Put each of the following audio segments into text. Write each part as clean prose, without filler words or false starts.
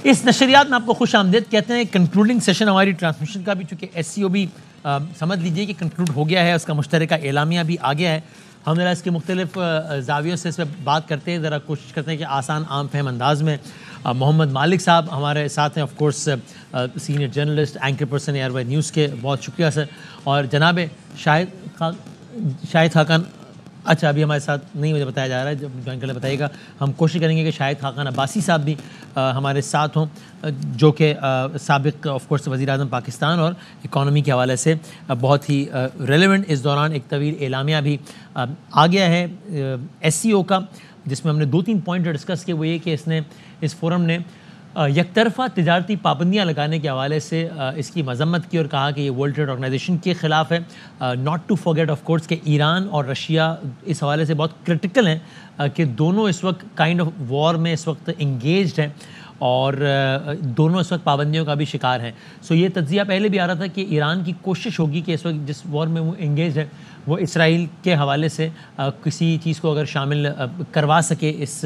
اس نشریات میں آپ کو خوش آمدید کہتے ہیں. کنکلوڈنگ سیشن ہماری ٹرانسمیشن کا بھی, چونکہ SCO بھی سمجھ لیجئے کہ کنکلوڈ ہو گیا ہے, اس کا مشترکہ اعلامیہ بھی آ گیا ہے. ہم ذرا اس کے مختلف زاویوں سے اس پہ بات کرتے ہیں, ذرا کوشش کرتے ہیں کہ آسان عام فہم انداز میں. محمد مالک صاحب ہمارے ساتھ ہیں, of course senior journalist, anchor person ARY news کے, بہت شکریہ سر. اور جناب شاہد خاقان, اچھا ابھی ہمارے ساتھ نہیں, مجھے بتایا جا رہا ہے, جب جوائن کرنے بتائیے گا. ہم کوشش کریں گے کہ شاہد خاقان عباسی صاحب بھی ہمارے ساتھ ہوں, جو کہ سابق آف کورس وزیر اعظم پاکستان اور اکانومی کے حوالے سے بہت ہی ریلیونٹ. اس دوران ایک طویل اعلامیہ بھی آ گیا ہے SCO کا, جس میں ہم نے 2-3 پوائنٹ ڈسکس کیے. وہ یہ کہ اس فورم نے یک طرفہ تجارتی پابندیاں لگانے کے حوالے سے اس کی مذمت کی اور کہا کہ یہ ورلڈ ٹریڈ آرگنائزیشن کے خلاف ہے. Not to forget of course کہ ایران اور رشیا اس حوالے سے بہت کرٹیکل ہیں کہ دونوں اس وقت کائنڈ آف وار میں اس وقت انگیجڈ ہیں اور دونوں اس وقت پابندیوں کا بھی شکار ہیں. سو یہ تجزیہ پہلے بھی آ رہا تھا کہ ایران کی کوشش ہوگی کہ اس وقت جس وار میں وہ انگیج ہے وہ اسرائیل کے حوالے سے کسی چیز کو اگر شامل کروا سکے اس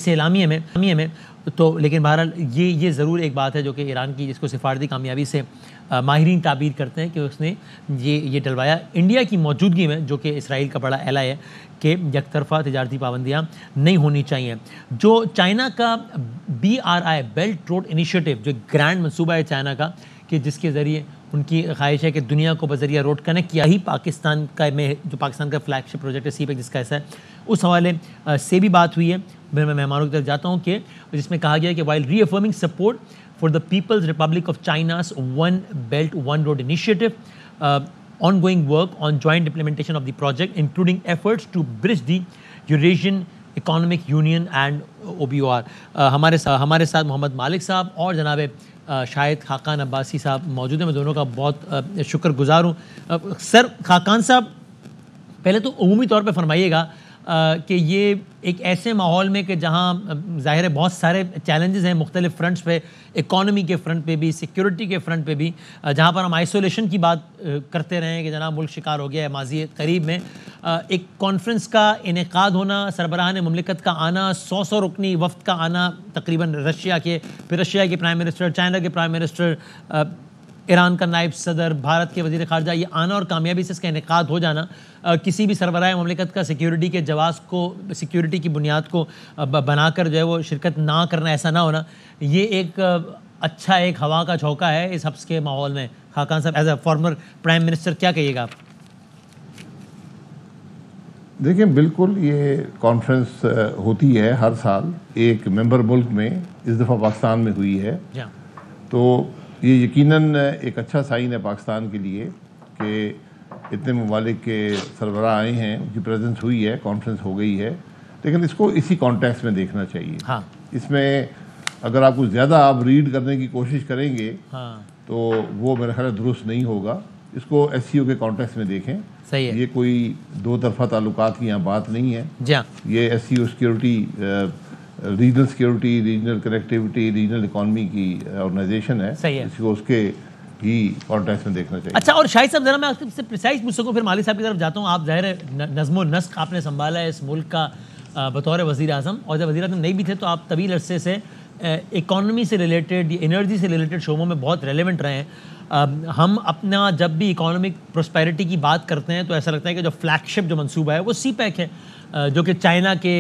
اعلامیہ میں تو. لیکن بہرحال یہ ضرور ایک بات ہے جو کہ ایران کی, جس کو سفارتی کامیابی سے ماہرین تعبیر کرتے ہیں کہ اس نے یہ ڈلوایا انڈیا کی موجودگی میں, جو کہ اسرائیل کا بڑا ایلائی ہے کہ یک طرفہ تجارتی پابندیاں نہیں ہونی چاہیے. جو چائنا کا BRI بیلٹ روڈ انیشیٹو, جو گرینڈ منصوبہ ہے چائنا کا, کہ جس کے ذریعے ان کی خواہش ہے کہ دنیا کو بذریعہ روڈ کنیکٹ کیا ہی پاکستان کا میں, جو پاکستان کا فلیگ شپ پروجیکٹ ہے CPEC جس کا ایسا ہے, اس حوالے سے بھی بات ہوئی ہے. میں مہمانوں کی طرف جاتا ہوں کہ جس میں کہا گیا ہے کہ while reaffirming support for the People's Republic of China's One Belt One Road initiative, ongoing work on joint implementation of the project, including efforts to bridge the Eurasian Economic Union and OBOR. ہمارے ساتھ محمد مالک صاحب اور جناب شاہد خاقان عباسی صاحب موجود ہیں. میں دونوں کا بہت شکر گزار ہوں. سر خاقان صاحب, پہلے تو عمومی طور پہ فرمائیے گا کہ یہ ایک ایسے ماحول میں کہ جہاں ظاہر ہے بہت سارے چیلنجز ہیں مختلف فرنٹس پہ, اکانومی کے فرنٹ پہ بھی, سیکیورٹی کے فرنٹ پہ بھی, جہاں پر ہم آئسولیشن کی بات کرتے رہے ہیں کہ جناب ملک شکار ہو گیا ہے ماضی قریب میں, ایک کانفرنس کا انعقاد ہونا, سربراہان مملکت کا آنا, 100 رکنی وفد کا آنا تقریباً رشیا کے, پھر رشیا کے پرائم منسٹر, چائنا کے پرائم منسٹر, ایران کا نائب صدر, بھارت کے وزیر خارجہ, یہ آنا اور کامیابی سے اس کا انعقاد ہو جانا, کسی بھی سربراہ مملکت کا سیکیورٹی کے جواز کو, سیکیورٹی کی بنیاد کو بنا کر جو ہے وہ شرکت نہ کرنا, ایسا نہ ہونا, یہ ایک اچھا ایک ہوا کا جھونکا ہے اس حبس کے ماحول میں. خاقان صاحب as a former prime minister کیا کہیے گا آپ؟ دیکھیں بالکل یہ کانفرنس ہوتی ہے ہر سال ایک ممبر ملک میں, اس دفعہ پاکستان میں ہوئی ہے, تو یہ یقیناً ایک اچھا سائن ہے پاکستان کے لیے کہ اتنے ممالک کے سربراہ آئے ہیں, ان کی پریزنس ہوئی ہے, کانفرنس ہو گئی ہے. لیکن اس کو اسی کانٹیکس میں دیکھنا چاہیے. اس میں اگر آپ کو زیادہ آپ ریڈ کرنے کی کوشش کریں گے تو وہ میرا خیال درست نہیں ہوگا. اس کو SCO کے کانٹیکس میں دیکھیں. یہ کوئی دو طرفہ تعلقات کی یہاں بات نہیں ہے. یہ SCO security, regional security, regional connectivity, regional economy کی آرگنائزیشن ہے. اس کو اس کے ہی کانٹیکس میں دیکھنا چاہیے. اچھا, اور شاہد صاحب ذرا میں آپ سے پریسائز پوچھ سکوں, پھر مالک صاحب کی طرف جاتا ہوں. آپ ظاہر ہے نظم و نسق آپ نے سنبھالا ہے اس ملک کا بطور وزیر اعظم, اور جب وزیر اعظم نہیں بھی تھے تو آپ طویل عرصے سے اکانومی سے ریلیٹڈ, انرجی سے ریلیٹڈ شعبوں میں بہت ریلیونٹ رہے ہیں. ہم اپنا جب بھی اکانومک پراسپیرٹی کی بات کرتے ہیں تو ایسا لگتا ہے کہ جو فلیگ شپ جو منصوبہ ہے وہ CPEC ہے, جو کہ چائنا کے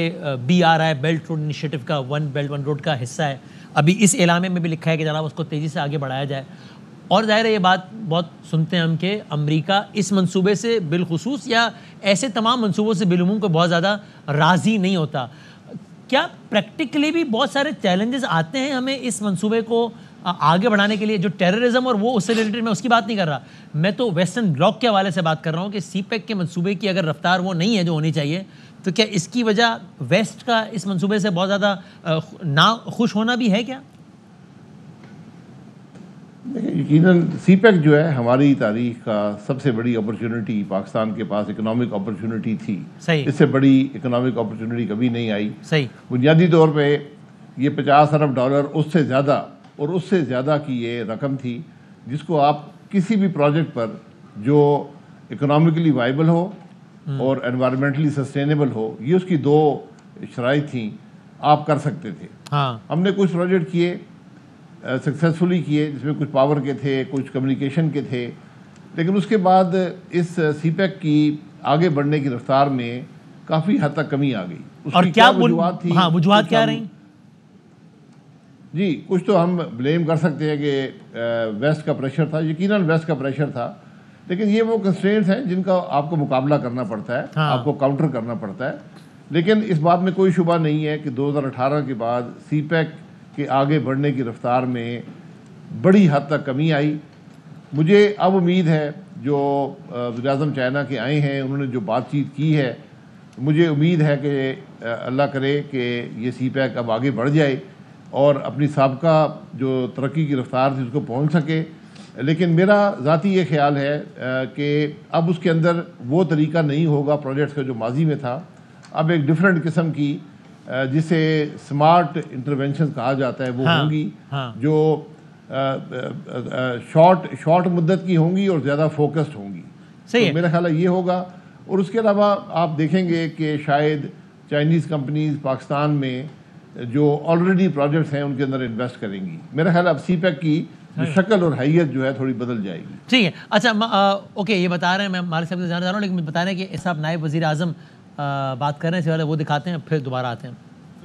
BRI بیلٹ روڈ انیشیٹو کا ون بیلٹ ون روڈ کا حصہ ہے. ابھی اس اعلامیہ میں بھی لکھا ہے کہ جناب اس کو تیزی سے آگے بڑھایا جائے. اور ظاہر ہے یہ بات بہت سنتے ہیں ہم کہ امریکہ اس منصوبے سے بالخصوص یا ایسے تمام منصوبوں سے بالعموم کو بہت زیادہ راضی نہیں ہوتا. کیا پریکٹیکلی بھی بہت سارے چیلنجز آتے ہیں ہمیں اس منصوبے کو آگے بڑھانے کے لیے, جو ٹیررزم اور وہ اس سے ریلیٹڈ, میں اس کی بات نہیں کر رہا, میں تو ویسٹرن بلاک کے حوالے سے بات کر رہا ہوں کہ CPEC کے منصوبے کی اگر رفتار وہ نہیں ہے جو ہونی چاہیے, تو کیا اس کی وجہ ویسٹ کا اس منصوبے سے بہت زیادہ ناخوش ہونا بھی ہے کیا؟ یقیناً CPEC جو ہے ہماری تاریخ کا سب سے بڑی اپرچونٹی, پاکستان کے پاس اکنامک اپرچونٹی تھی. اس سے بڑی اکنامک اپرچونٹی کبھی نہیں آئی. بنیادی طور پہ یہ $50 ارب اس سے زیادہ اور اس سے زیادہ کی یہ رقم تھی, جس کو آپ کسی بھی پروجیکٹ پر جو اکنامکلی وائبل ہو اور انوائرمنٹلی سسٹینیبل ہو, یہ اس کی دو شرائط تھیں. आप कर सकते थे। हाँ, हमने कुछ प्रोजेक्ट किए, सक्सेसफुली किए, जिसमें कुछ पावर के थे, कुछ कम्युनिकेशन के थे, लेकिन उसके बाद इस सीपैक की आगे बढ़ने की रफ्तार में काफ़ी हद तक कमी आ गई। और क्या वजूहत थी? हाँ, वजूहत क्या रही? जी, कुछ तो हम ब्लेम कर सकते हैं कि वेस्ट का प्रेशर था, यकीनन वेस्ट का प्रेशर था, लेकिन ये वो कंस्ट्रेंट्स हैं जिनका आपको मुकाबला करना पड़ता है, हाँ। आपको काउंटर करना पड़ता है। लेकिन इस बात में कोई शुबा नहीं है कि 2018 के बाद सीपैक के आगे बढ़ने की रफ्तार में बड़ी हद तक कमी आई। मुझे अब उम्मीद है, जो वज़ीर-ए-आज़म चाइना के आए हैं, उन्होंने जो बातचीत की है, मुझे उम्मीद है कि अल्लाह करे कि ये सीपैक अब आगे बढ़ जाए और अपनी साबका जो तरक्की की रफ्तार थी उसको पहुंच सके। लेकिन मेरा ज़ाती ये ख्याल है कि अब उसके अंदर वो तरीका नहीं होगा प्रोजेक्ट्स का जो माजी में था। अब एक डिफरेंट किस्म की जिसे स्मार्ट इंटरवेंशन कहा जाता है वो होंगी, जो शॉर्ट मुद्दत की होंगी और ज़्यादा फोकस्ड होंगी। तो मेरा ख्याल है ये होगा। और उसके अलावा आप देखेंगे कि शायद चाइनीज़ कंपनीज पाकिस्तान में जो ऑलरेडी प्रोजेक्ट्स हैं उनके अंदर इन्वेस्ट करेंगी। मेरा ख्याल अब सीपैक की जो शक्ल और हैयत जो है थोड़ी बदल जाएगी। ठीक है, अच्छा ओके, ये बता रहे हैं, मैं मालिक साहब से जानना चाह रहा हूँ, लेकिन बता रहे हैं कि इस आप नायब वज़ीर आज़म बात कर रहे हैं, इससे वो दिखाते हैं, फिर दोबारा आते हैं।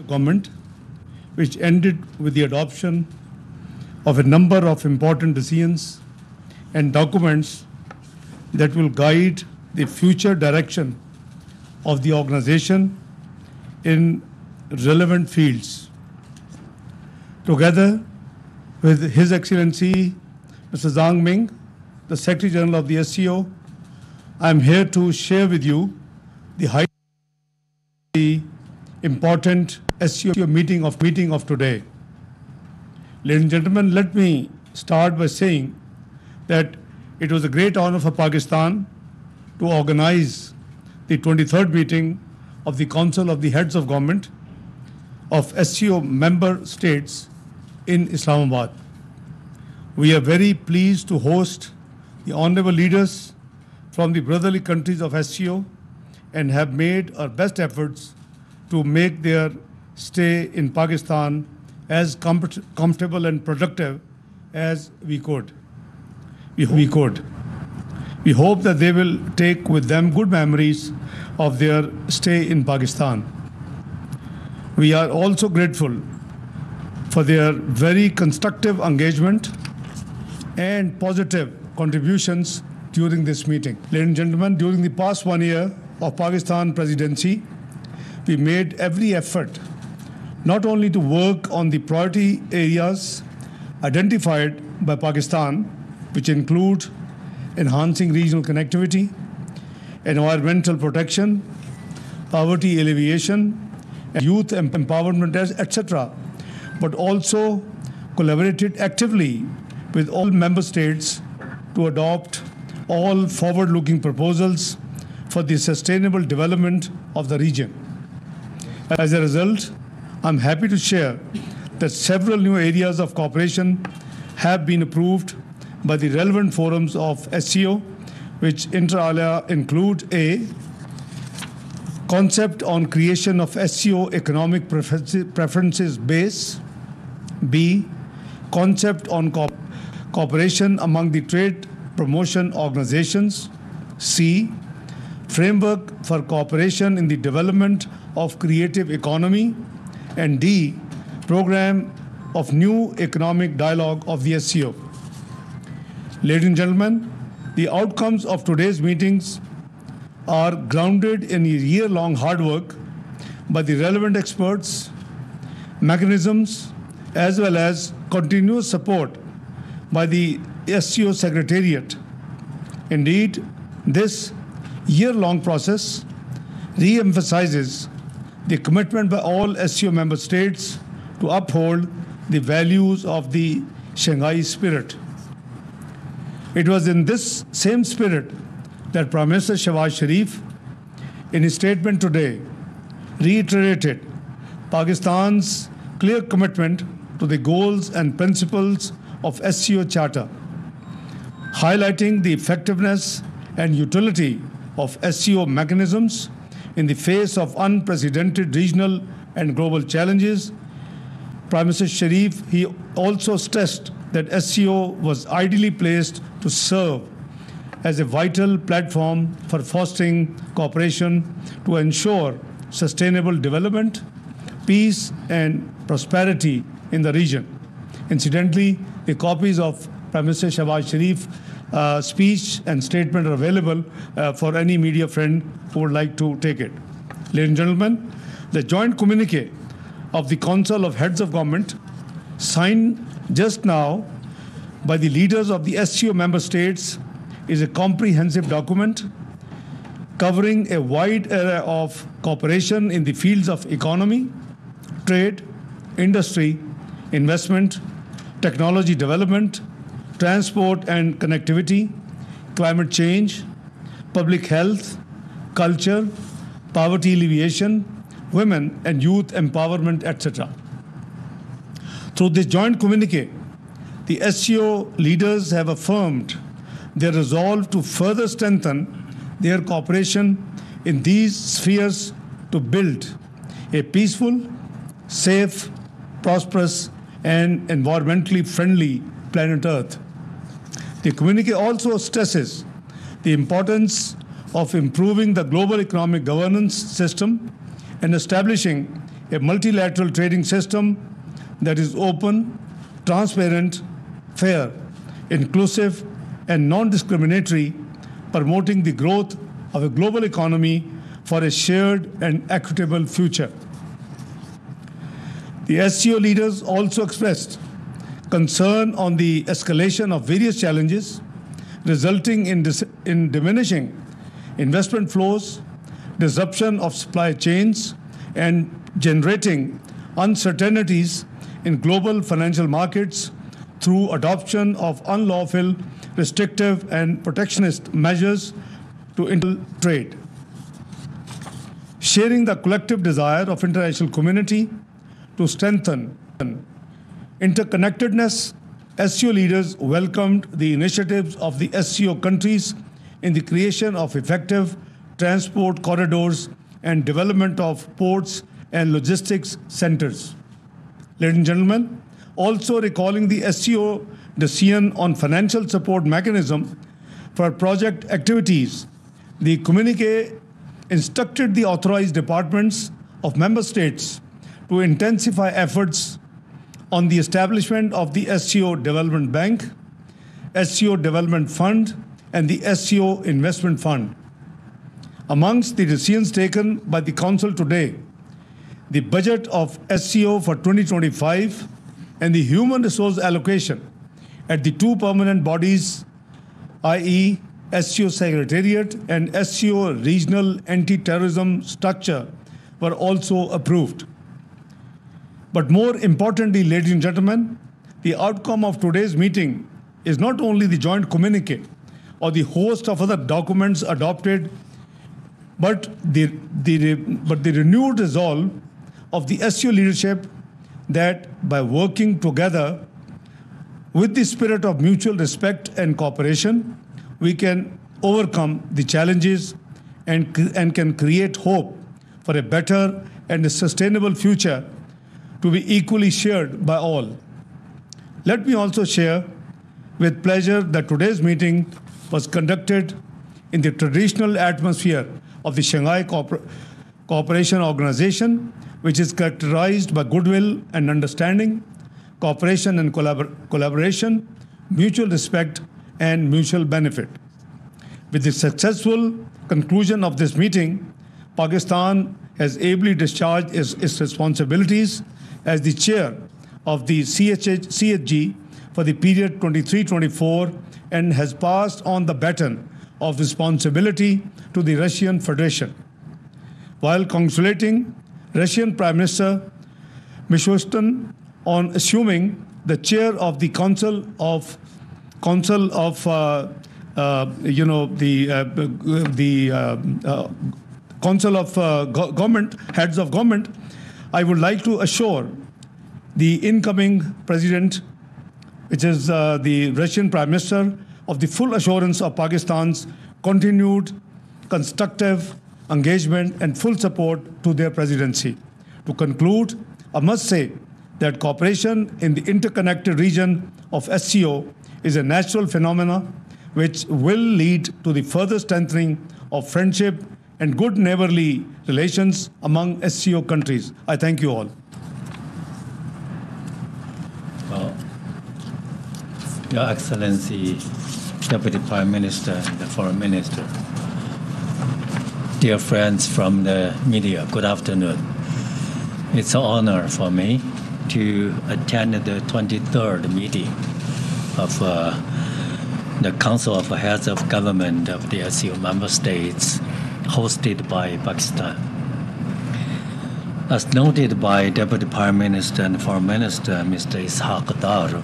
Government which ended with the adoption of a number of important decisions and documents that will guide the future direction of the organization in relevant fields. Together with His Excellency Mr. Zhang Ming, the Secretary General of the SCO, I am here to share with you the important SCO meeting of today. Ladies and gentlemen, let me start by saying that it was a great honor for Pakistan to organize the 23rd meeting of the Council of the Heads of Government of SCO member states in Islamabad. We are very pleased to host the honorable leaders from the brotherly countries of SCO and have made our best efforts to make their stay in Pakistan as comfortable and productive as we could. We hope that they will take with them good memories of their stay in Pakistan. We are also grateful for their very constructive engagement and positive contributions during this meeting. Ladies and gentlemen, during the past 1 year of Pakistan presidency, we made every effort not only to work on the priority areas identified by Pakistan, which include enhancing regional connectivity, environmental protection, poverty alleviation, youth empowerment, etc., but also collaborated actively with all member states to adopt all forward-looking proposals for the sustainable development of the region. As a result, I'm happy to share that several new areas of cooperation have been approved by the relevant forums of SCO, which inter alia include A, concept on creation of SCO economic preferences base, B, concept on cooperation among the trade promotion organizations, C, framework for cooperation in the development of creative economy, and D, program of new economic dialogue of the SCO. Ladies and gentlemen, the outcomes of today's meetings are grounded in a year-long hard work by the relevant experts, mechanisms, as well as continuous support by the SCO Secretariat. Indeed, this year-long process re-emphasizes the commitment by all SCO member states to uphold the values of the Shanghai spirit. It was in this same spirit that Prime Minister Shehbaz Sharif, in his statement today, reiterated Pakistan's clear commitment to the goals and principles of SCO Charter, highlighting the effectiveness and utility of SCO mechanisms in the face of unprecedented regional and global challenges. Prime Minister Sharif, he also stressed that SCO was ideally placed to serve as a vital platform for fostering cooperation to ensure sustainable development, peace, and prosperity in the region. Incidentally, the copies of Prime Minister Shahbaz Sharif's speech and statement are available for any media friend who would like to take it. Ladies and gentlemen, the joint communique of the Council of Heads of Government, signed just now by the leaders of the SCO member states, is a comprehensive document covering a wide area of cooperation in the fields of economy, trade, industry, investment, technology development, transport and connectivity, climate change, public health, culture, poverty alleviation, women and youth empowerment, etc. Through this joint communique, the SCO leaders have affirmed their resolve to further strengthen their cooperation in these spheres to build a peaceful, safe, prosperous, and environmentally friendly planet Earth. The communique also stresses the importance of improving the global economic governance system and establishing a multilateral trading system that is open, transparent, fair, inclusive, and non-discriminatory, promoting the growth of a global economy for a shared and equitable future. The SCO leaders also expressed concern on the escalation of various challenges resulting in diminishing investment flows, disruption of supply chains, and generating uncertainties in global financial markets through adoption of unlawful, restrictive, and protectionist measures to international trade. Sharing the collective desire of international community to strengthen interconnectedness, SCO leaders welcomed the initiatives of the SCO countries in the creation of effective transport corridors and development of ports and logistics centers. Ladies and gentlemen, also recalling the SCO decision on financial support mechanism for project activities, the communique instructed the authorized departments of member states to intensify efforts on the establishment of the SCO Development Bank, SCO Development Fund, and the SCO Investment Fund. Amongst the decisions taken by the Council today, the budget of SCO for 2025 and the human resource allocation at the two permanent bodies, i.e. SCO Secretariat and SCO Regional Anti-Terrorism Structure, were also approved. But more importantly, ladies and gentlemen, the outcome of today's meeting is not only the joint communique or the host of other documents adopted, but the renewed resolve of the SCO leadership that by working together with the spirit of mutual respect and cooperation, we can overcome the challenges and can create hope for a better and a sustainable future to be equally shared by all. Let me also share with pleasure that today's meeting was conducted in the traditional atmosphere of the Shanghai Cooperation Organization, which is characterized by goodwill and understanding, cooperation and collaboration, mutual respect, and mutual benefit. With the successful conclusion of this meeting, Pakistan has ably discharged its responsibilities as the chair of the CHG for the period 23-24 and has passed on the baton of responsibility to the Russian Federation. While congratulating Russian Prime Minister Mishustin on assuming the chair of the Council of Government Heads of Government, I would like to assure the incoming president, which is the Russian Prime Minister, of the full assurance of Pakistan's continued constructive engagement and full support to their presidency. To conclude, I must say that cooperation in the interconnected region of SCO is a natural phenomenon which will lead to the further strengthening of friendship and good neighborly relations among SCO countries. I thank you all. Your Excellency, Deputy Prime Minister and the Foreign Minister, dear friends from the media, good afternoon. It's an honor for me to attend the 23rd meeting of the Council of Heads of Government of the SCO member states, hosted by Pakistan. As noted by Deputy Prime Minister and Foreign Minister Mr. Ishaq Dar,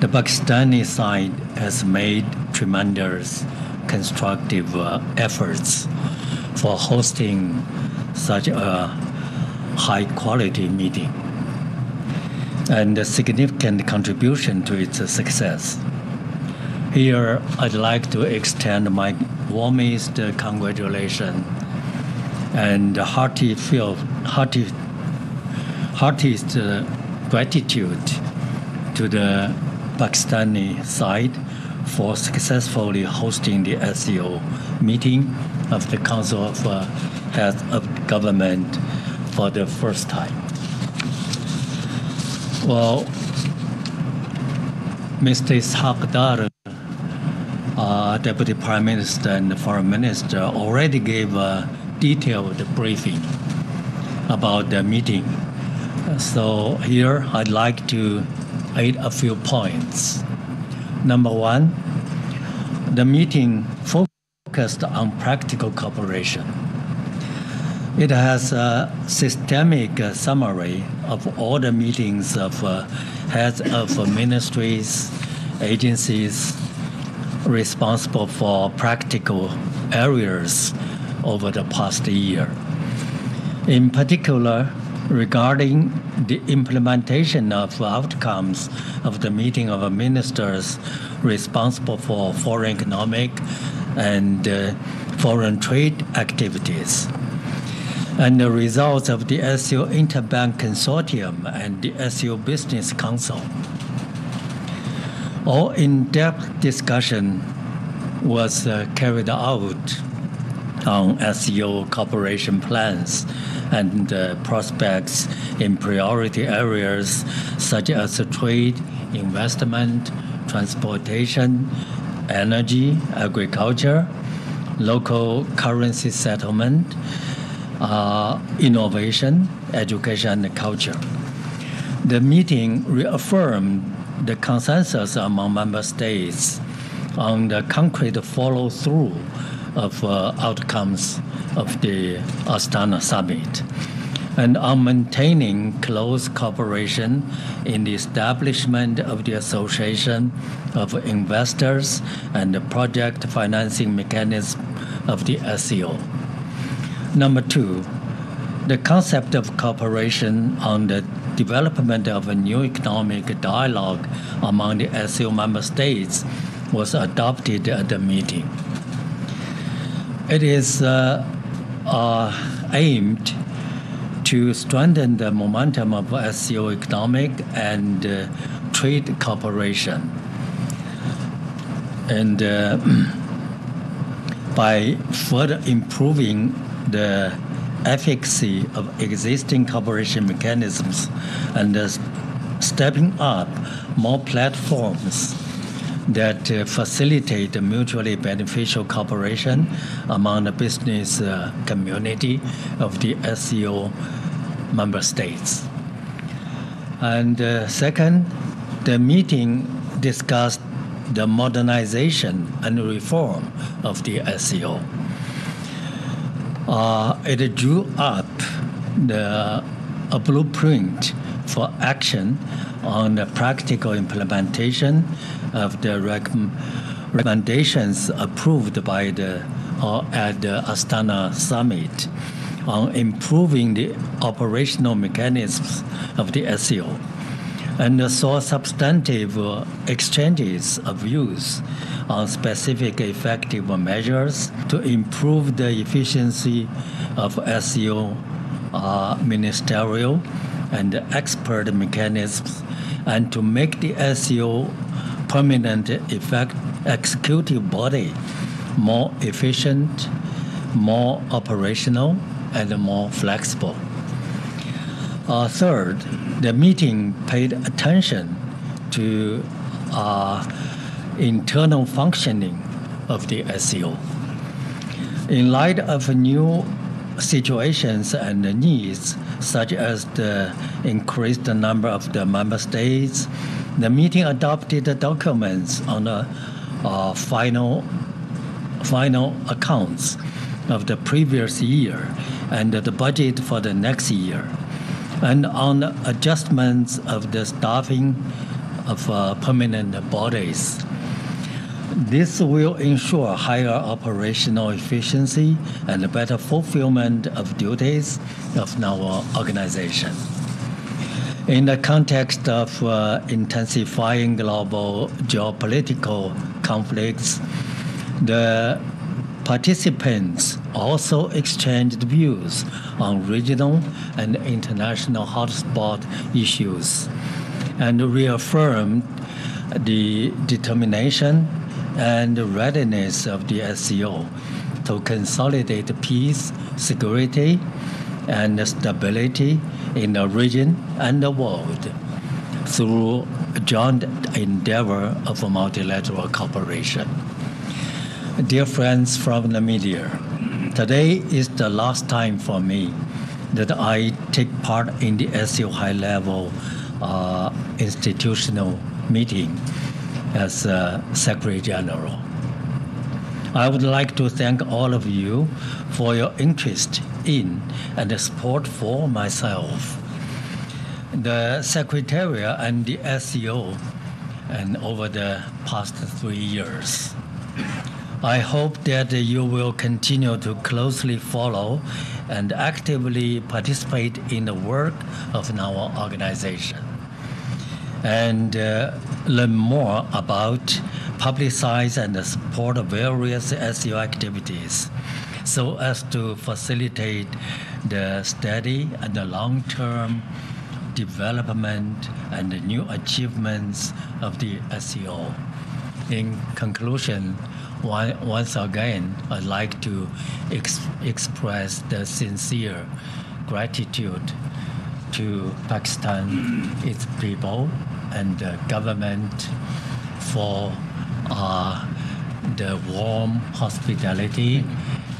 the Pakistani side has made tremendous constructive efforts for hosting such a high-quality meeting and a significant contribution to its success. Here, I'd like to extend my warmest congratulations and heartiest gratitude to the Pakistani side for successfully hosting the SCO meeting of the Council of Heads of Government for the first time. Well, Mr. Ishaq Dar, Deputy Prime Minister and Foreign Minister, already gave a detailed briefing about the meeting. So here I'd like to add a few points. Number one, the meeting focused on practical cooperation. It has a systemic summary of all the meetings of heads of ministries, agencies responsible for practical areas over the past year. In particular, regarding the implementation of outcomes of the meeting of ministers responsible for foreign economic and foreign trade activities, and the results of the SCO Interbank Consortium and the SCO Business Council. All in-depth discussion was carried out on SCO cooperation plans and prospects in priority areas such as trade, investment, transportation, energy, agriculture, local currency settlement, innovation, education, and culture. The meeting reaffirmed the consensus among member states on the concrete follow-through of outcomes of the Astana summit and on maintaining close cooperation in the establishment of the Association of Investors and the project financing mechanism of the SCO. Number two, the concept of cooperation on the development of a new economic dialogue among the SCO member states was adopted at the meeting. It is aimed to strengthen the momentum of SCO economic and trade cooperation, and by further improving the efficacy of existing cooperation mechanisms and stepping up more platforms that facilitate mutually beneficial cooperation among the business community of the SCO member states. And second, the meeting discussed the modernization and reform of the SCO. It drew up a blueprint for action on the practical implementation of the recommendations approved by at the Astana summit on improving the operational mechanisms of the SCO, and saw substantive exchanges of views on specific effective measures to improve the efficiency of SCO ministerial and expert mechanisms, and to make the SCO permanent executive body more efficient, more operational, and more flexible. Third, the meeting paid attention to internal functioning of the SCO. In light of new situations and needs, such as the increased number of the member states, the meeting adopted the documents on the final accounts of the previous year and the budget for the next year, and on adjustments of the staffing of permanent bodies. This will ensure higher operational efficiency and better fulfillment of duties of our organization. In the context of intensifying global geopolitical conflicts, the participants also exchanged views on regional and international hotspot issues and reaffirmed the determination and readiness of the SCO to consolidate peace, security, and stability in the region and the world through joint endeavor of multilateral cooperation. Dear friends from the media, today is the last time for me that I take part in the SCO high-level institutional meeting as Secretary General. I would like to thank all of you for your interest in and support for myself, the Secretariat and the SCO, and over the past 3 years. I hope that you will continue to closely follow and actively participate in the work of our organization and learn more about, publicize, and support various SCO activities so as to facilitate the steady and the long-term development and the new achievements of the SCO. In conclusion, once again, I'd like to express the sincere gratitude to Pakistan, its people, and the government for the warm hospitality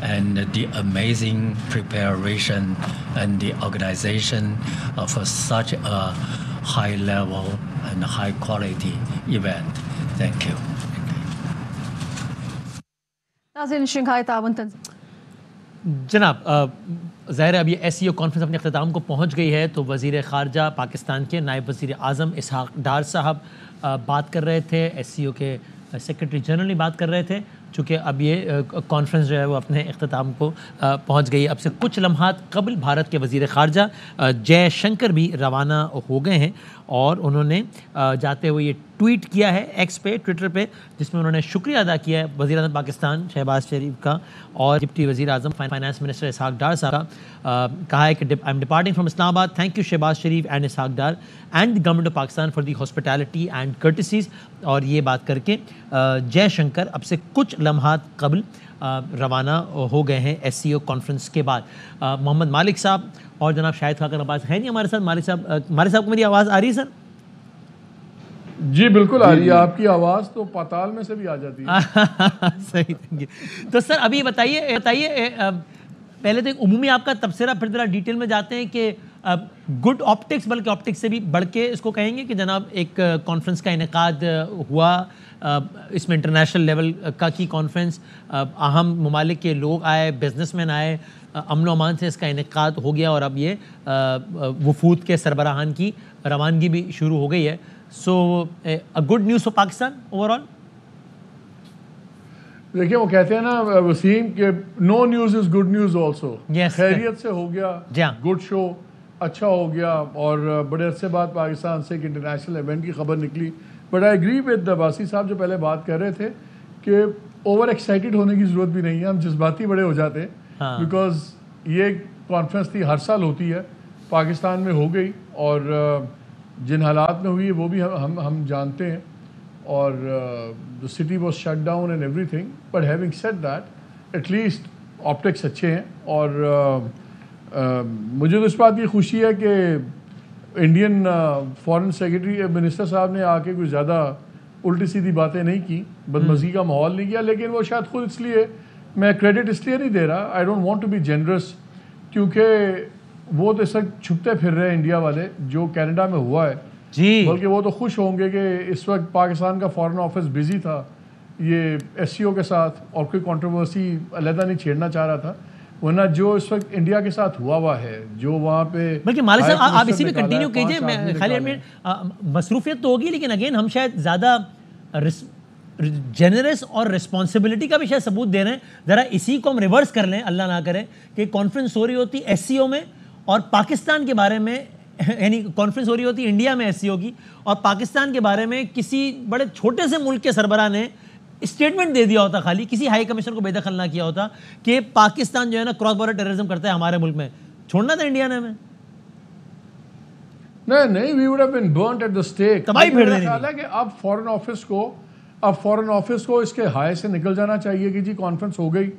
and the amazing preparation and the organization of such a high level and high quality event. Thank you. जनाब, ज़ाहिर है अब ये SCO conference अपने अख्ताम को पहुँच गई है, तो वज़ीर ख़ारजा पाकिस्तान के नायब वज़ीर आज़म इसहाक़ डार साहब बात कर रहे थे, SCO के सेक्रेटरी जनरल ने बात कर रहे थे, चूँकि अब ये कॉन्फ्रेंस जो है वो अपने अख्ताम को पहुँच गई है। अब से कुछ लम्हात कबल भारत के वज़ीर ख़ारजा जयशंकर भी रवाना हो गए हैं और उन्होंने जाते हुए ये ट्वीट किया है एक्स पे, ट्विटर पे, जिसमें उन्होंने शुक्रिया अदा किया है वज़ीर आज़म पाकिस्तान शहबाज शरीफ का और डिप्टी वज़ीर आज़म फाइनेंस मिनिस्टर इसहाक़ डार साहब का। कहा है कि I am departing from Islamabad, thank you Shahbaz Sharif and Ishaq Dar and the government of Pakistan for the hospitality and courtesies. और ये बात करके जयशंकर अब से कुछ लम्हात कबल रवाना हो गए हैं SCO कॉन्फ्रेंस के बाद। मोहम्मद मालिक साहब और जनाब शाहिद खाकन अब्बास है नहीं हमारे साथ। मालिक साहब को मेरी आवाज़ आ रही है सर? जी बिल्कुल आ रही है, आपकी आवाज़ तो पाताल में से भी आ जाती है। सही, थैंक यू। तो सर अभी बताइए पहले तो एक उमूमी आपका तबसरा, फिर ज़रा डिटेल में जाते हैं कि गुड ऑप्टिक्स, बल्कि ऑप्टिक्स से भी बढ़ के इसको कहेंगे कि जनाब एक कॉन्फ्रेंस का इनेकाद हुआ, इसमें इंटरनेशनल लेवल का की कॉन्फ्रेंस, अहम ममालिक के लोग आए, बिजनेसमैन आए, अमन व अमान से इसका इनेकाद हो गया और अब ये वफूद के सरबराहान की रवानगी भी शुरू हो गई है। So a good news for Pakistan overall. देखिए वो कहते हैं ना वसीम के no news is good news also. खैरियत से हो गया, गुड शो अच्छा हो गया और बड़े अरसे बाद पाकिस्तान से एक इंटरनेशनल इवेंट की खबर निकली। बट आई एग्री विद बासी साहब जो पहले बात कर रहे थे कि ओवर एक्साइटेड होने की ज़रूरत भी नहीं है, हम जज्बाती बड़े हो जाते हैं बिकॉज ये کانفرنس تھی, ہر سال ہوتی ہے, پاکستان میں ہو گئی, اور جن حالات میں ہوئی ہے وہ بھی ہم جانتے ہیں, اور the city was shut down and everything, but having said that at least optics اچھے ہیں. اور مجھے تو اس بات کی خوشی ہے کہ انڈین فارن سیکرٹری منسٹر صاحب نے آ کے کوئی زیادہ الٹی سیدھی باتیں نہیں کی, بدمزگی کا ماحول نہیں کیا, لیکن وہ شاید خود اس لیے, میں کریڈٹ اس لیے نہیں دے رہا, I don't want to be generous, کیونکہ وہ تو اس وقت چھپتے پھر رہے ہیں انڈیا والے جو کینیڈا میں ہوا ہے جی, بلکہ وہ تو خوش ہوں گے کہ اس وقت پاکستان کا فارن آفس بزی تھا یہ SCO کے ساتھ, اور کوئی کنٹروورسی علیحدہ نہیں چھیڑنا چاہ رہا تھا, ورنہ جو اس وقت انڈیا کے ساتھ ہوا ہے, جو وہاں پہ بلکہ مالک صاحب آپ اسی میں کنٹینیو کیجئے, خالی مصروفیت تو ہوگی, لیکن اگین ہم شاید زیادہ جنرس اور رسپانسبلٹی کا بھی شاید ثبوت دے رہے ہیں. ذرا اسی کو ہم ریورس کر لیں, اللہ نہ کرے کہ کانفرنس ہو رہی ہوتی SCO میں اور پاکستان کے بارے میں, یعنی کانفرنس ہو رہی ہوتی انڈیا میں SCO کی, اور پاکستان کے بارے میں کسی بڑے چھوٹے سے ملک کے سربراہ نے اسٹیٹمنٹ دے دیا ہوتا, خالی کسی ہائی کمیشنر کو بے دخل نہ کیا ہوتا کہ پاکستان جو ہے نا کراس بارڈر ٹیررزم کرتا ہے ہمارے ملک میں, چھوڑنا تھا انڈیا نے ہمیں. نہیں, we would have been burnt at the stake. میرا خیال ہے کہ اب فورن آفس کو اس کے ہائے سے نکل جانا چاہیے کہ جی کانفرنس ہو گئی,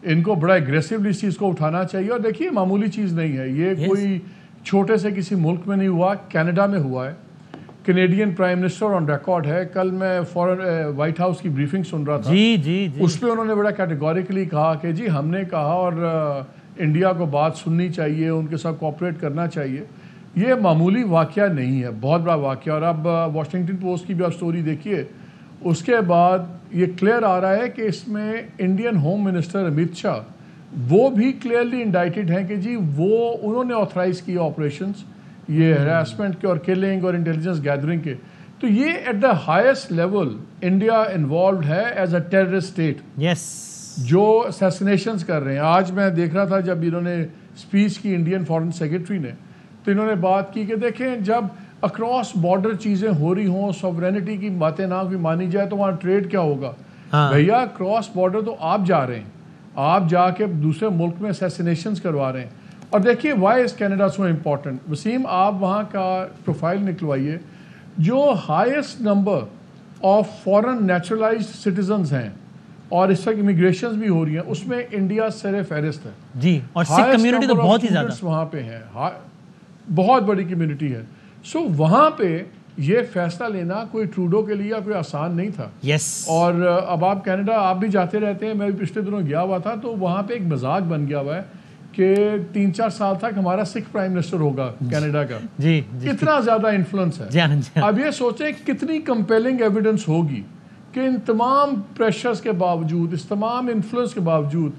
ان کو بڑا ایگریسولی اس چیز کو اٹھانا چاہیے. اور دیکھیے معمولی چیز نہیں ہے یہ, کوئی چھوٹے سے کسی ملک میں نہیں ہوا, کینیڈا میں ہوا ہے. Canadian prime minister on record ہے, کل میں وائٹ ہاؤس کی بریفنگ سن رہا تھا, جی اس پہ انہوں نے بڑا کیٹیگوریکلی کہا کہ جی ہم نے کہا اور انڈیا کو بات سننی چاہیے, ان کے ساتھ کوآپریٹ کرنا چاہیے. یہ معمولی واقعہ نہیں ہے, بہت بڑا واقعہ. اور اب واشنگٹن پوسٹ کی بھی آپ سٹوری دیکھیے, اس کے بعد یہ کلیئر آ رہا ہے کہ اس میں Indian home minister Amit Shah وہ بھی کلیئرلی انڈائٹڈ ہیں کہ جی وہ انہوں نے آتھرائز کیا آپریشنز یہ ہراسمنٹ کے اور کلنگ اور انٹیلیجنس گیدرنگ کے. تو یہ at the highest level India involved ہے ایز اے ٹیررسٹ اسٹیٹ, جو اسیسنیشنز کر رہے ہیں. آج میں دیکھ رہا تھا جب انہوں نے اسپیچ کی انڈین فارن سیکرٹری نے, تو انہوں نے بات کی کہ دیکھیں جب اکراس بارڈر چیزیں ہو رہی ہوں, سوورینٹی کی باتیں نہ بھی مانی جائے تو وہاں ٹریڈ کیا ہوگا. بھیا کراس بارڈر تو آپ جا رہے ہیں, آپ جا کے دوسرے ملک میں اسیسنیشنز کروا رہے ہیں. اور دیکھیے why is Canada so important. Waseem آپ وہاں کا پروفائل نکلوائیے, جو highest number of foreign naturalised citizens ہیں اور اس وقت امیگریشنز بھی ہو رہی ہیں, اس میں انڈیا سر فہرست ہے جی, اور سکھ کمیونٹی تو بہت ہی زیادہ وہاں پہ ہے, بہت بڑی کمیونٹی ہے. سو وہاں پہ یہ فیصلہ لینا کوئی ٹروڈو کے لیے کوئی آسان نہیں تھا. اور اب آپ کینیڈا آپ بھی جاتے رہتے ہیں, میں بھی پچھلے دنوں گیا ہوا تھا, تو وہاں پہ ایک مزاق بن گیا ہوا ہے کہ 3-4 سال تک ہمارا سکھ پرائم منسٹر ہوگا کینیڈا کا. کتنا زیادہ انفلوئنس ہے. اب یہ سوچیں کتنی کمپیلنگ ایویڈنس ہوگی کہ ان تمام پریشرز کے باوجود, اس تمام انفلوئنس کے باوجود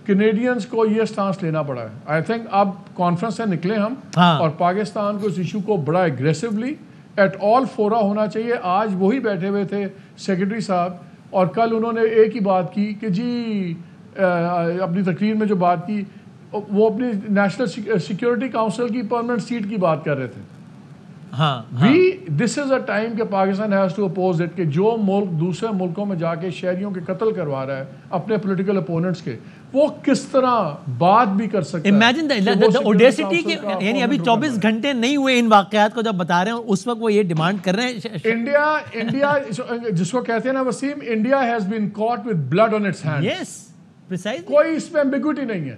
کینیڈینز کو یہ سٹانس لینا پڑا ہے. آئی تھنک اب کانفرنس سے نکلیں ہم, اور پاکستان کو اس ایشو کو بڑا ایگریسولی ایٹ آل فورا ہونا چاہیے. آج وہی بیٹھے ہوئے تھے سیکرٹری صاحب, اور کل انہوں نے ایک ہی بات کی کہ جی اپنی تقریر میں جو بات کی وہ اپنی نیشنل سیکورٹی کاؤنسل کی پرماننٹ سیٹ کی بات کر رہے تھے. دس از اے ٹائم کہ Pakistan has to oppose it, کہ جو ملک دوسرے ملکوں میں جا کے شہریوں کے قتل کروا رہا ہے اپنے پولیٹیکل اپوننٹس کے, وہ کس طرح بات بھی کر سکتا ہے. امیجن the audacity کہ یعنی ابھی 24 گھنٹے نہیں ہوئے ان واقعات کو جب بتا رہے ہیں, اس وقت وہ یہ ڈیمانڈ کر رہے ہیں. انڈیا جس کو کہتے ہیں نا Wasim, India has been caught with blood on its hands. Yes, precisely. کوئی اس میں ایمبیگوٹی نہیں ہے.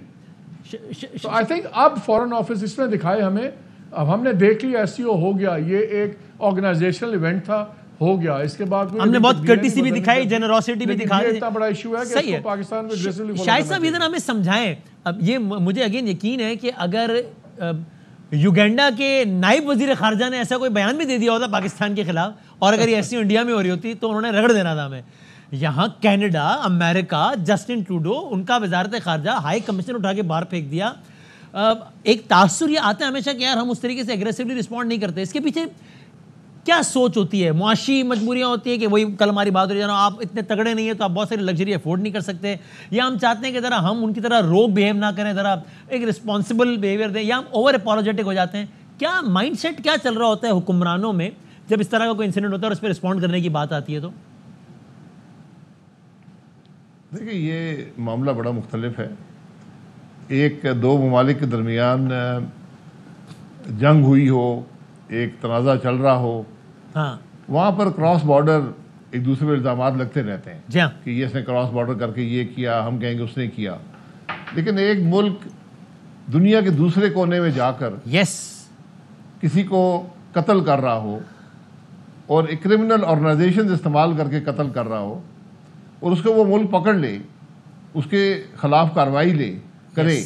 تو آئی تھنک اب فورن آفس اس میں دکھائے ہمیں. اب ہم نے دیکھ لیا SCO ہو گیا, یہ ایک آرگنائزیشنل ایونٹ تھا, ہو گیا. اس کے بعد ہم نے بہت کرٹیسی بھی دکھائی, جنروسٹی بھی دکھائی. اتنا بڑا ایشو ہے کہ اس کو پاکستان میں اگریسولی فالو شاہد صاحب یہ ذرا ہمیں سمجھائیں. اب یہ مجھے اگین یقین ہے کہ اگر یوگینڈا کے نائب وزیر خارجہ نے ایسا کوئی بیان بھی دے دیا ہوتا پاکستان کے خلاف, اور اگر یہ SCO انڈیا میں ہو رہی ہوتی تو انہوں نے رگڑ دینا تھا ہمیں. یہاں کینیڈا, امریکہ, جسٹن ٹروڈو, ان کا وزارت خارجہ ہائی کمیشن اٹھا کے باہر پھینک دیا. ایک تاثر یہ آتا ہے ہمیشہ کہ یار ہم اس طریقے سے ایگریسولی رسپونڈ نہیں کرتے. اس کے پیچھے کیا سوچ ہوتی ہے؟ معاشی مجبوریاں ہوتی ہیں کہ وہی کل ہماری بات ہو رہی ہے, آپ اتنے تگڑے نہیں ہیں تو آپ بہت ساری لگژری افورڈ نہیں کر سکتے, یا ہم چاہتے ہیں کہ ذرا ہم ان کی طرح روگ بیہیو نہ کریں, ذرا ایک رسپانسبل بیہیویئر دیں, یا ہم اوور اپالوجیٹک ہو جاتے ہیں. کیا مائنڈ سیٹ کیا چل رہا ہوتا ہے حکمرانوں میں جب اس طرح کا کوئی انسیڈنٹ ہوتا ہے اور اس پہ رسپونڈ کرنے کی بات آتی ہے؟ تو دیکھیے یہ معاملہ بڑا مختلف ہے. ایک دو ممالک کے درمیان جنگ ہوئی ہو, ایک تنازع چل رہا ہو, وہاں پر کراس بارڈر ایک دوسرے پہ الزامات لگتے رہتے ہیں کہ یہ اس نے کراس بارڈر کر کے یہ کیا, ہم کہیں گے اس نے کیا. لیکن ایک ملک دنیا کے دوسرے کونے میں جا کر کسی کو قتل کر رہا ہو اور ایک کرمنل آرگنائزیشن استعمال کر کے قتل کر رہا ہو اور اس کو وہ ملک پکڑ لے, اس کے خلاف کارروائی کرے,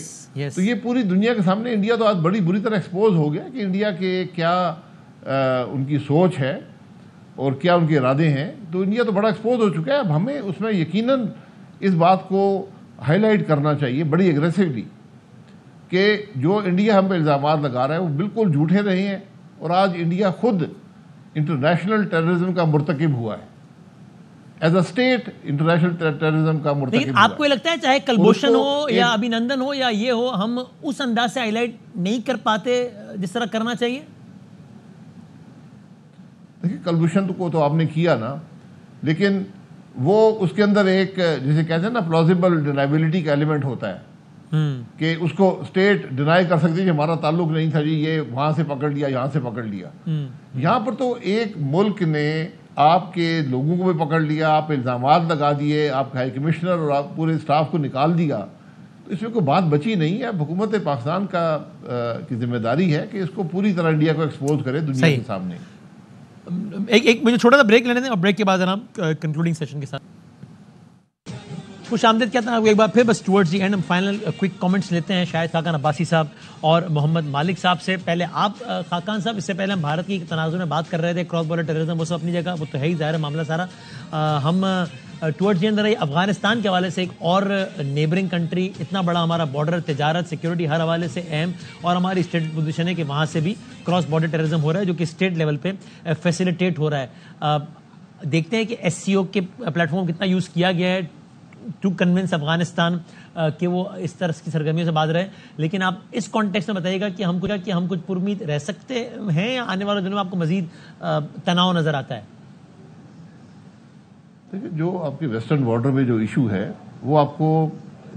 تو یہ پوری دنیا کے سامنے انڈیا تو آج بڑی بری طرح ایکسپوز ہو گیا کہ انڈیا کے کیا ان کی سوچ ہے اور کیا ان کے ارادے ہیں. تو انڈیا تو بڑا ایکسپوز ہو چکا ہے. اب ہمیں اس میں یقیناً اس بات کو ہائی لائٹ کرنا چاہیے بڑی اگریسولی کہ جو انڈیا ہم پہ الزامات لگا رہا ہے وہ بالکل جھوٹے رہے ہیں, اور آج انڈیا خود انٹرنیشنل ٹیررزم کا مرتکب ہوا ہے. As a state international terrorism کا مرتکب. لیکن آپ کو لگتا ہے چاہے کلبھوشن ہو یا ابھی نندن ہو یا یہ ہو, ہم اس انداز سے ہائی لائٹ نہیں کر پاتے جس طرح کرنا چاہیے؟ دیکھیں کلبھوشن کو تو آپ نے کیا نا, لیکن وہ اس کے اندر ایک جسے کہتے ہیں نا پلازیبل ڈینائبلٹی کا ایلیمنٹ ہوتا ہے کہ اس کو اسٹیٹ ڈینائی کر سکتی ہے کہ ہمارا تعلق نہیں تھا جی, یہ وہاں سے پکڑ لیا یہاں سے پکڑ لیا. یہاں پر تو ایک ملک نے آپ کے لوگوں کو بھی پکڑ لیا, آپ الزامات لگا دیے, آپ ہائی کمشنر اور آپ پورے اسٹاف کو نکال دیا, تو اس میں کوئی بات بچی نہیں ہے. حکومت پاکستان کی ذمہ داری ہے کہ اس کو پوری طرح انڈیا کو ایکسپوز کرے دنیا کے سامنے. ایک مجھے چھوٹا سا بریک لینے دیں اور بریک کے بعد جناب کنکلوڈنگ سیشن کے ساتھ خوش آمدید کہتا ہوں ایک بار پھر. بس ٹورڈز دی اینڈ ہم فائنل کوئک کامنٹس لیتے ہیں شاہد خاقان عباسی صاحب اور محمد مالک صاحب سے. پہلے آپ خاقان صاحب, اس سے پہلے ہم بھارت کی تنازع میں بات کر رہے تھے, کراس بارڈر ٹیررزم وہ سب اپنی جگہ, وہ تو ہے ہی ظاہر معاملہ سارا. ہم ٹورڈز دی اینڈ افغانستان کے حوالے سے ایک اور نیبرنگ کنٹری, اتنا بڑا ہمارا بارڈر, تجارت, سیکورٹی ہر حوالے سے اہم, اور ہماری اسٹیٹ پوزیشن ہے کہ وہاں سے بھی کراس بارڈر ٹیررزم ہو رہا ہے جو کہ اسٹیٹ لیول پہ فیسیلیٹیٹ ہو رہا ہے. دیکھتے ہیں کہ SCO کے پلیٹ فارم کتنا یوز کیا گیا ہے ٹو کنونس افغانستان کہ وہ اس طرح کی سرگرمیوں سے باز رہے. لیکن آپ اس کانٹیکسٹ میں بتائیے گا کہ ہم کچھ پر امید رہ سکتے ہیں یا آنے والے دنوں میں آپ کو مزید تناؤ نظر آتا ہے؟ دیکھیں جو آپ کے ویسٹرن بارڈر میں جو ایشو ہے وہ آپ کو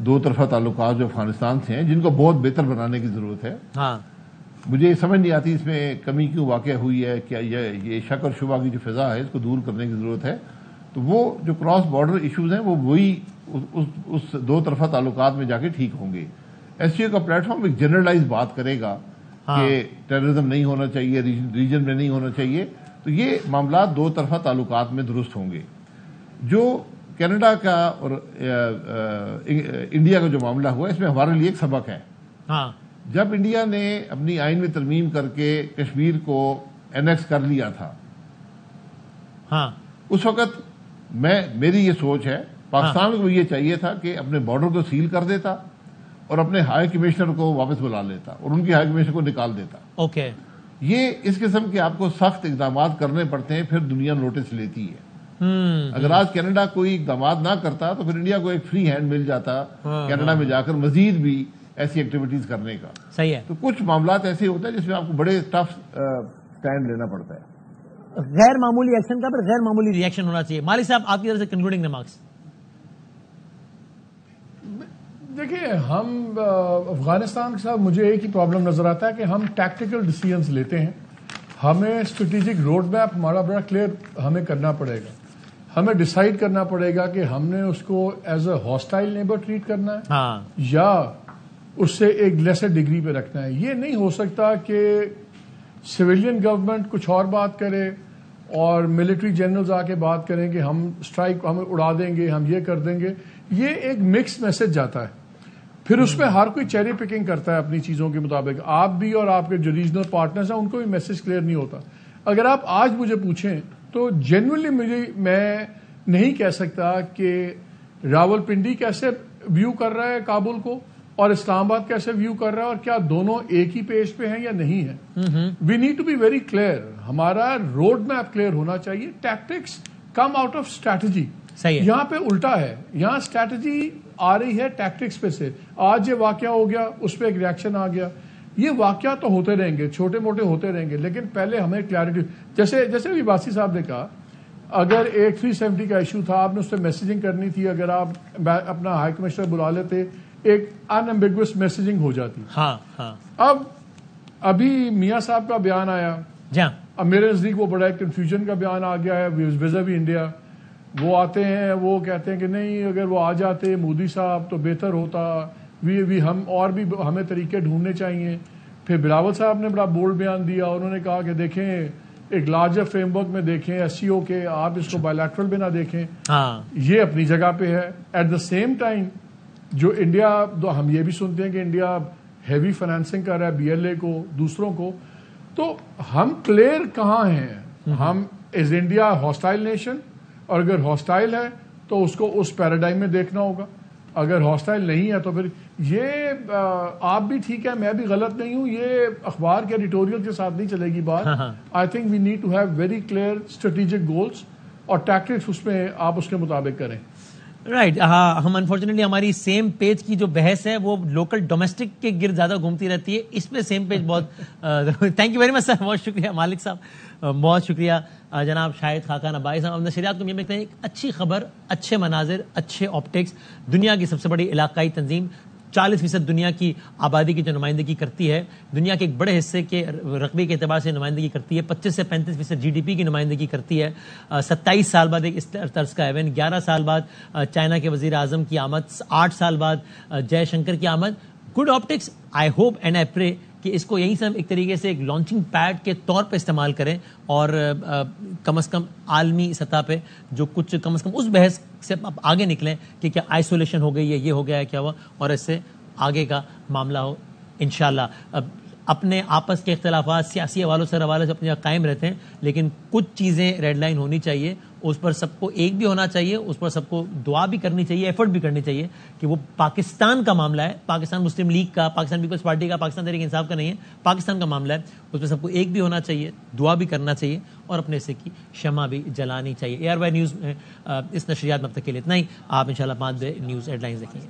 دو طرفہ تعلقات جو افغانستان سے ہیں جن کو بہت بہتر بنانے کی ضرورت ہے. مجھے سمجھ نہیں آتی اس میں کمی کیوں واقع ہوئی ہے, کیا یہ شک اور شبہ کی جو فضا ہے اس کو دور کرنے کی ضرورت ہے. تو وہ جو کراس بارڈر ایشوز ہیں وہ وہی اس دو طرفہ تعلقات میں جا کے ٹھیک ہوں گے. SCO کا پلیٹ فارم ایک جنرلائز بات کرے گا کہ ٹیررزم نہیں ہونا چاہیے, ریجن میں نہیں ہونا چاہیے, تو یہ معاملات دو طرفہ تعلقات میں درست ہوں گے. جو کینیڈا کا اور انڈیا کا جو معاملہ ہوا اس میں ہمارے لیے ایک سبق ہے. جب انڈیا نے اپنی آئین میں ترمیم کر کے کشمیر کو اینیکس کر لیا تھا, اس وقت میری یہ سوچ ہے پاکستان کو یہ چاہیے تھا کہ اپنے بارڈر کو سیل کر دیتا اور اپنے ہائی کمشنر کو واپس بلا لیتا اور ان کی ہائی کمشنر کو نکال دیتا. یہ اس قسم کے آپ کو سخت اقدامات کرنے پڑتے ہیں, پھر دنیا نوٹس لیتی ہے. اگر آج کینیڈا کوئی اقدامات نہ کرتا تو پھر انڈیا کو ایک فری ہینڈ مل جاتا کینیڈا میں جا کر مزید بھی ایسی ایکٹیویٹیز کرنے کا. صحیح ہے. تو کچھ معاملات ایسے ہوتے ہیں جس میں آپ کو بڑے ٹف سٹینڈ لینا پڑتا ہے. غیر معمولی ایکشن کا پر غیر معمولی ری ایکشن ہونا چاہیے. مالک صاحب آپ کی طرف سے کنکلوڈنگ ریمارکس. دیکھیے ہم افغانستان کے ساتھ مجھے ایک ہی پرابلم نظر آتا ہے کہ ہم ٹیکٹیکل ڈیسیژنز لیتے ہیں. ہمیں اسٹریٹجک روڈ میپ ہمارا بڑا کلیئر ہمیں کرنا پڑے گا. ہمیں ڈیسائیڈ کرنا پڑے گا کہ ہم نے اس کو as a hostile neighbour treat کرنا ہے یا اس سے ایک لیسر ڈگری پہ رکھنا ہے. یہ نہیں ہو سکتا کہ سویلین گورنمنٹ کچھ اور بات کرے اور ملٹری جنرلز آ کے بات کریں کہ ہم اسٹرائک ہمیں اڑا دیں گے, ہم یہ کر دیں گے. یہ ایک مکس میسج جاتا ہے. پھر اس میں ہر کوئی چیری پکنگ کرتا ہے اپنی چیزوں کے مطابق. آپ بھی اور آپ کے جو ریجنل پارٹنرز ہیں ان کو بھی میسج کلیئر نہیں ہوتا. اگر آپ آج مجھے پوچھیں تو جینوئنلی میں نہیں کہہ سکتا کہ راول پنڈی کیسے ویو کر رہا ہے کابل کو اور اسلام آباد کیسے ویو کر رہا ہے اور کیا دونوں ایک ہی پیج پہ ہیں یا نہیں ہیں. We need to be very clear. ہمارا روڈ میپ کلیئر ہونا چاہیے. Tactics come out of strategy. یہاں پہ الٹا ہے. یہاں اسٹریٹجی آ رہی ہے ٹیکٹکس پہ سے. آج یہ واقعہ ہو گیا, اس پہ ایک ریئیکشن آ گیا. یہ واقعات تو ہوتے رہیں گے, چھوٹے موٹے ہوتے رہیں گے, لیکن پہلے ہمیں کلیئرٹی, جیسے بھی باسی صاحب نے کہا, اگر ایک 370 کا ایشو تھا آپ نے اس پہ میسیجنگ کرنی تھی. اگر آپ اپنا ہائی کمشنر بلا لیتے, ایک انامبیگوس میسیجنگ ہو جاتی. ہاں ہاں. اب ابھی میاں صاحب کا بیان آیا, اب میرے نزدیک وہ بڑا ایک کنفیوژن کا بیان آ گیا ہے ویزا انڈیا. وہ آتے ہیں, وہ کہتے ہیں کہ نہیں اگر وہ آ جاتے مودی صاحب تو بہتر ہوتا, ہم اور بھی ہمیں طریقے ڈھونڈنے چاہیے. پھر بلاول صاحب نے بڑا بولڈ بیان دیا, انہوں نے کہا کہ دیکھیں ایک لارجر فریم ورک میں دیکھیں SCO کے, آپ اس کو بائیلیٹرل بھی نہ دیکھیں. یہ اپنی جگہ پہ ہے. ایٹ دا سیم ٹائم جو انڈیا, ہم یہ بھی سنتے ہیں کہ انڈیا ہیوی فائنینسنگ کر رہا ہے BLA کو, دوسروں کو. تو ہم کلیئر کہاں ہیں؟ ہم از انڈیا ہاسٹائل نیشن, اور اگر ہاسٹائل ہے تو اس کو اس پیراڈائم میں دیکھنا ہوگا. اگر ہاسٹائل نہیں ہے تو پھر یہ آپ بھی ٹھیک ہے, میں بھی غلط نہیں ہوں, یہ اخبار کے ایڈیٹوریل کے ساتھ نہیں چلے گی بات. I think we need to have very clear strategic goals, اور ٹیکٹکس اس میں آپ اس کے مطابق کریں. رائٹ. ہاں, ہم انفارچونیٹلی ہماری سیم پیج کی جو بحث ہے وہ لوکل ڈومیسٹک کے گرد زیادہ گھومتی رہتی ہے. اس پہ سیم پیج بہت. تھینک یو ویری مچ سر, بہت شکریہ مالک صاحب, بہت شکریہ جناب شاہد خاقان عباسی صاحب. اب نشریات کو یہ دیکھتے ہیں ایک اچھی خبر, اچھے مناظر, اچھے آپٹکس. دنیا کی سب سے بڑی علاقائی تنظیم 40% دنیا کی آبادی کی جو نمائندگی کرتی ہے, دنیا کے ایک بڑے حصے کے رقبے کے اعتبار سے نمائندگی کرتی ہے, 25 سے 35% GDP کی نمائندگی کرتی ہے. 27 سال بعد ایک اس طرز کا ایونٹ, 11 سال بعد چائنا کے وزیر اعظم کی آمد, 8 سال بعد جے شنکر کی آمد. Good optics. I hope and I پرے کہ اس کو یہیں سے ہم ایک طریقے سے ایک لانچنگ پیڈ کے طور پہ استعمال کریں, اور کم از کم عالمی سطح پہ جو کچھ کم از کم اس بحث سے آپ آگے نکلیں کہ کیا آئسولیشن ہو گئی ہے, یہ ہو گیا ہے, کیا ہوا, اور اس سے آگے کا معاملہ ہو انشاءاللہ. اپنے آپس کے اختلافات سیاسی حوالوں سے اپنے یہاں قائم رہتے ہیں, لیکن کچھ چیزیں ریڈ لائن ہونی چاہیے, اس پر سب کو ایک بھی ہونا چاہیے, اس پر سب کو دعا بھی کرنی چاہیے, ایفرٹ بھی کرنی چاہیے کہ وہ پاکستان کا معاملہ ہے, پاکستان مسلم لیگ کا, پاکستان پیپلز پارٹی کا, پاکستان تحریک انصاف کا نہیں ہے, پاکستان کا معاملہ ہے. اس پہ سب کو ایک بھی ہونا چاہیے, دعا بھی کرنا چاہیے, اور اپنے حصے کی شمع بھی جلانی چاہیے. ARY نیوز میں اس نشریات میں اب تک کے لیے اتنا ہی. آپ انشاءاللہ 5 نیوز ہیڈ لائنز دیکھیں گے.